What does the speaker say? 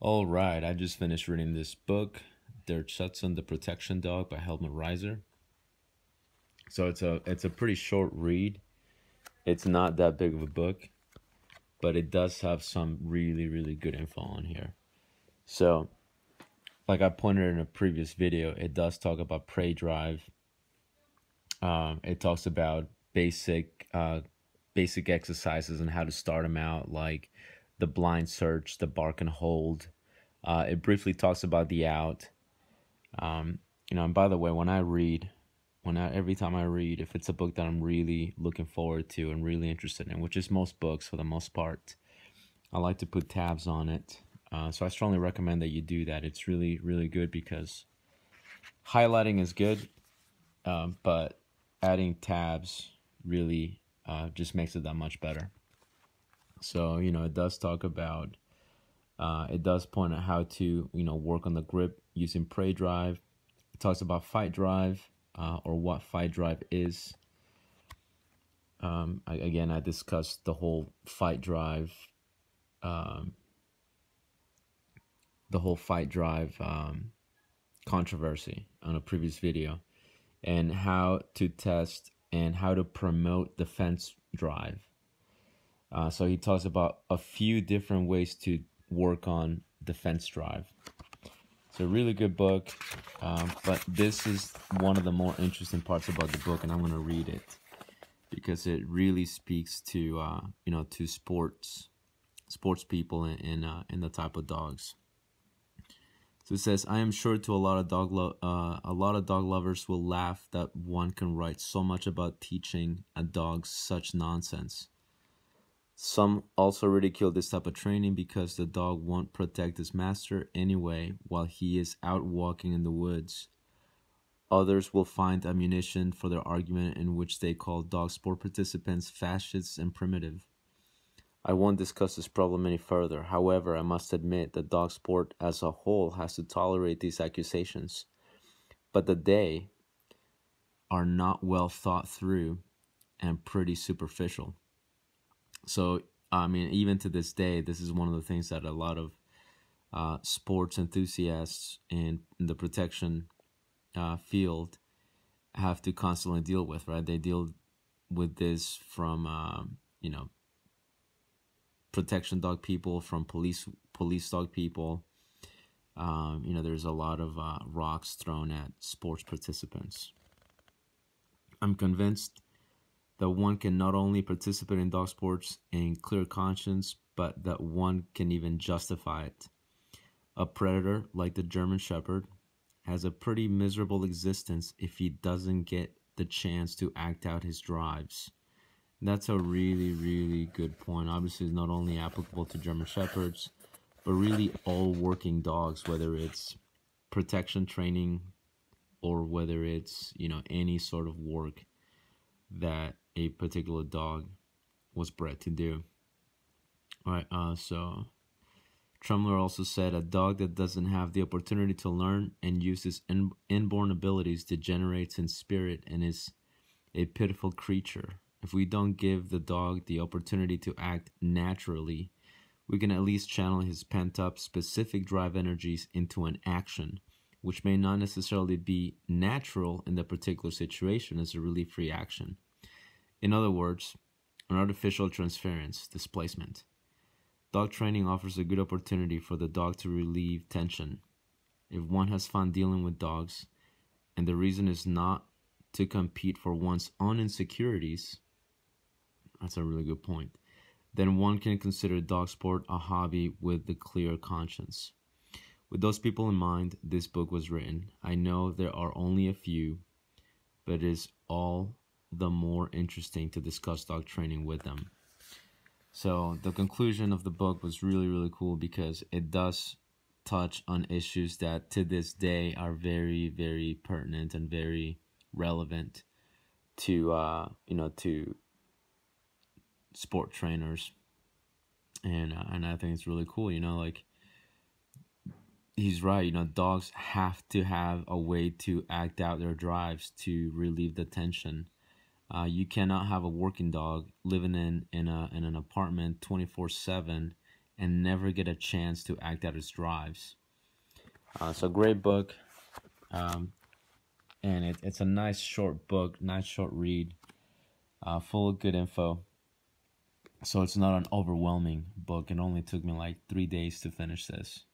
All right, I just finished reading this book, Der Schutzhund, the Protection Dog by Helmut Reiser. So it's a pretty short read. It's not that big of a book, but it does have some really good info on here. So, like I pointed in a previous video, it does talk about prey drive. It talks about basic exercises and how to start them out, like the blind search, the bark and hold. It briefly talks about the out. And by the way, every time I read, if it's a book that I'm really looking forward to and really interested in, which is most books for the most part, I like to put tabs on it. So I strongly recommend that you do that. It's really good because highlighting is good, but adding tabs really just makes it that much better. So, it does talk about, it does point out how to, work on the grip using prey drive. It talks about fight drive, or what fight drive is. I discussed the whole fight drive, um, controversy on a previous video, and how to test and how to promote defense drive. So he talks about a few different ways to work on defense drive. It's a really good book, but this is one of the more interesting parts about the book, and I'm going to read it because it really speaks to to sports people in the type of dogs. So it says, I am sure to a lot of dog lovers will laugh that one can write so much about teaching a dog such nonsense. Some also ridicule this type of training because the dog won't protect his master anyway while he is out walking in the woods. Others will find ammunition for their argument in which they call dog sport participants fascists and primitive. I won't discuss this problem any further. However, I must admit that dog sport as a whole has to tolerate these accusations, but that they are not well thought through and pretty superficial. So, I mean, even to this day, this is one of the things that a lot of sports enthusiasts in the protection field have to constantly deal with, right? They deal with this from, protection dog people, from police dog people. There's a lot of rocks thrown at sports participants. I'm convinced that one can not only participate in dog sports in clear conscience, but that one can even justify it. A predator like the German Shepherd has a pretty miserable existence if he doesn't get the chance to act out his drives. That's a really good point. Obviously, it's not only applicable to German Shepherds, but really all working dogs, whether it's protection training or whether it's, any sort of work that a particular dog was bred to do. All right, so Tremler also said, a dog that doesn't have the opportunity to learn and use his inborn abilities degenerates in spirit and is a pitiful creature. If we don't give the dog the opportunity to act naturally, we can at least channel his pent-up specific drive energies into an action, which may not necessarily be natural in the particular situation as a relief reaction. In other words, an artificial transference, displacement. Dog training offers a good opportunity for the dog to relieve tension. If one has fun dealing with dogs, and the reason is not to compete for one's own insecurities, that's a really good point, then one can consider dog sport a hobby with the clear conscience. With those people in mind, this book was written. I know there are only a few, but it is all the more interesting to discuss dog training with them. So the conclusion of the book was really cool because it does touch on issues that to this day are very pertinent and very relevant to to sport trainers, and I think it's really cool. Like, he's right. Dogs have to have a way to act out their drives to relieve the tension. You cannot have a working dog living in an apartment 24/7 and never get a chance to act out his drives. So great book, and it's a nice short book, nice short read, full of good info. So it's not an overwhelming book. It only took me like 3 days to finish this.